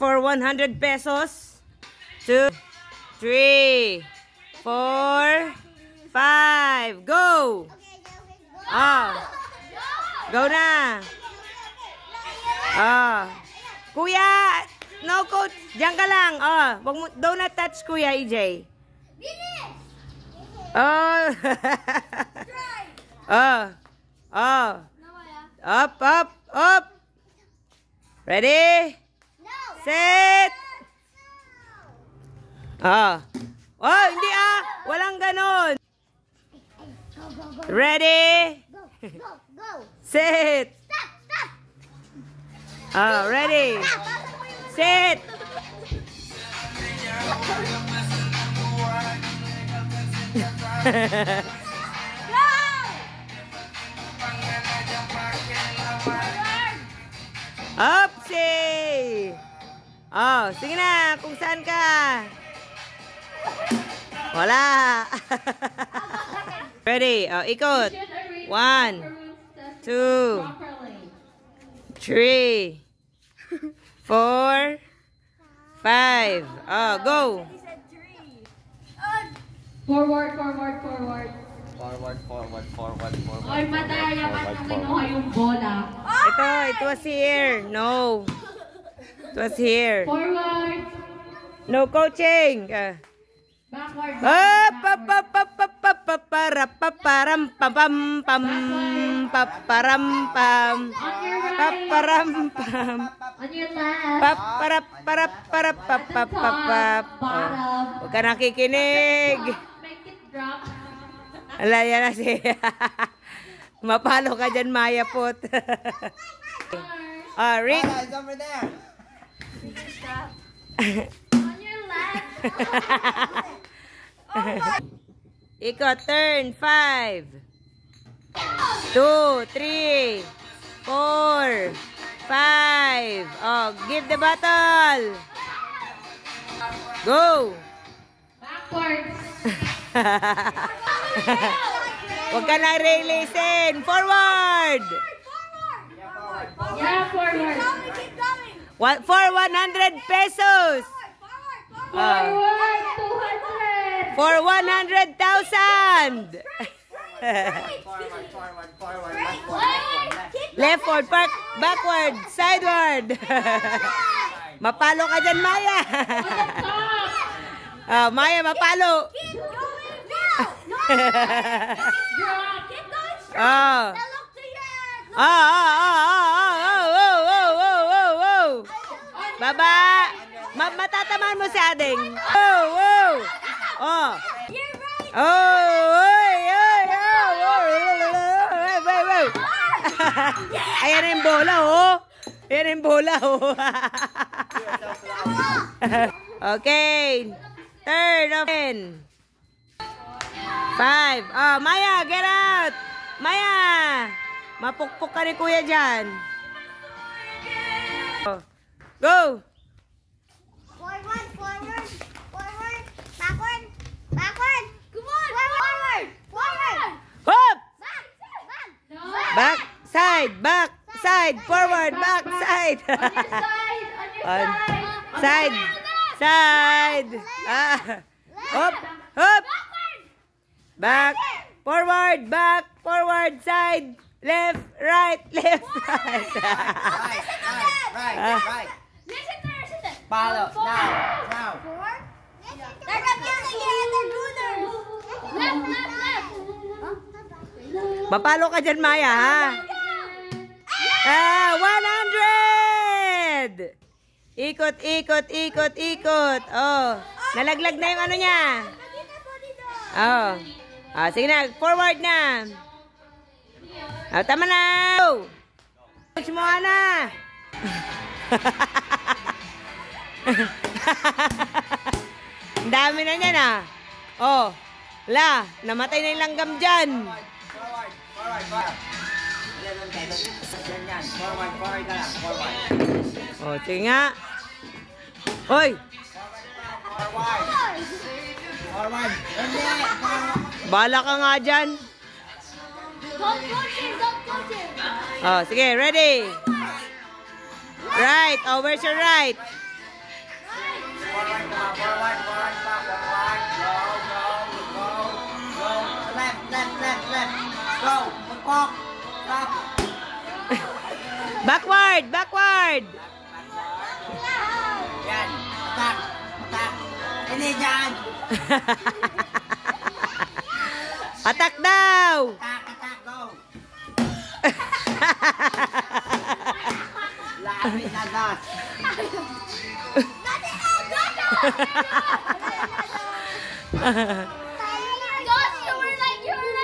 for 100 pesos. 2, 3, 4, 5. Go! Oh. Go na. Oh. Kuya, no coach. Diyan ka lang. Oh, do not touch Kuya EJ. Oh. Oh. Oh. Up, up, up. Ready? Set. Oh. Oh, hindi ah. Walang ganon. Ready? Set. Oh, ready? Set. Upsi! Oh, sige na, kung saan ka? Wala. Ready? Oh, ikot. 1, 2, 3, 4, 5. Oh, go. Forward, forward, forward. Forward, forward, forward, forward. Oy, madaya ka nang kinuha yung bola. It was here. No. It was here. Forward. No coaching. Backward. Up, up, up, up, up, up, up, parap, paparam, pam, pam, pam, paparam, pam, paparam, pam, On your left. paparap, parap, parap, pap, pap, pap, pap. Huwag ka nakikinig. Make it drop. Ala, yan na siya. Mapalo ka dyan, Maya Pot. Rick. It's over there. On your left. Ikot, turn, 5, 2, 3, 4, 5. Oh, give the bottle. Go. Backwards. Huwag ka na releasin. Forward. Yeah, forward. For 100 pesos. Forward, 200. For 100,000. Forward, forward, forward. Leftward, backward, sideward. Mapalo ka dyan, Maya. Oh, Maya, mapalo. Oh. Oh. Baba. Matatamaan mo si Ading. Oh. Oh. Ayan yung bola, oh. Ayan yung bola, oh. Okay. Third of 10. 5. Oh, Maya, get out. Maya. Mapukpuk ka ni Kuya dyan. Oh. Go. Forward, forward, forward, backward, backward. Come on, forward, forward. Hop. Back, back. Back, side, back, side, forward, back, side. On your Side. side. Side. Hop, hop. Back, forward, back, forward, side, left, right, left, right. Right. Listen there, listen. Follow. Now. Four. They're confusing here, they're gooners. Left, left, left. Mapalo ka dyan, Maya, ha? 100! Ikot, ikot, ikot, ikot. Oh, nalaglag na yung ano niya. Oh. Sige na, forward na. Oh, tama na. Coach mo na. Ang dami na niyan, ah. Oh, la, namatay na yung langgam dyan. Forward. Yan. Forward ka lang. Forward. Oh, sige nga. Hoy! Forward. Bala ka nga dyan. Don't coach him, don't coach him. Oh, sige, ready. Right. Oh, where's your right? Forward ka. Forward ka. Forward. Go, go, go, go. Left, left, left, left. Go. Pagpok. Stop. Backward, backward. Yan. Attack. Attack. Hindi dyan. Attack daw. Attack, attack, go. Lapit na das. Dati,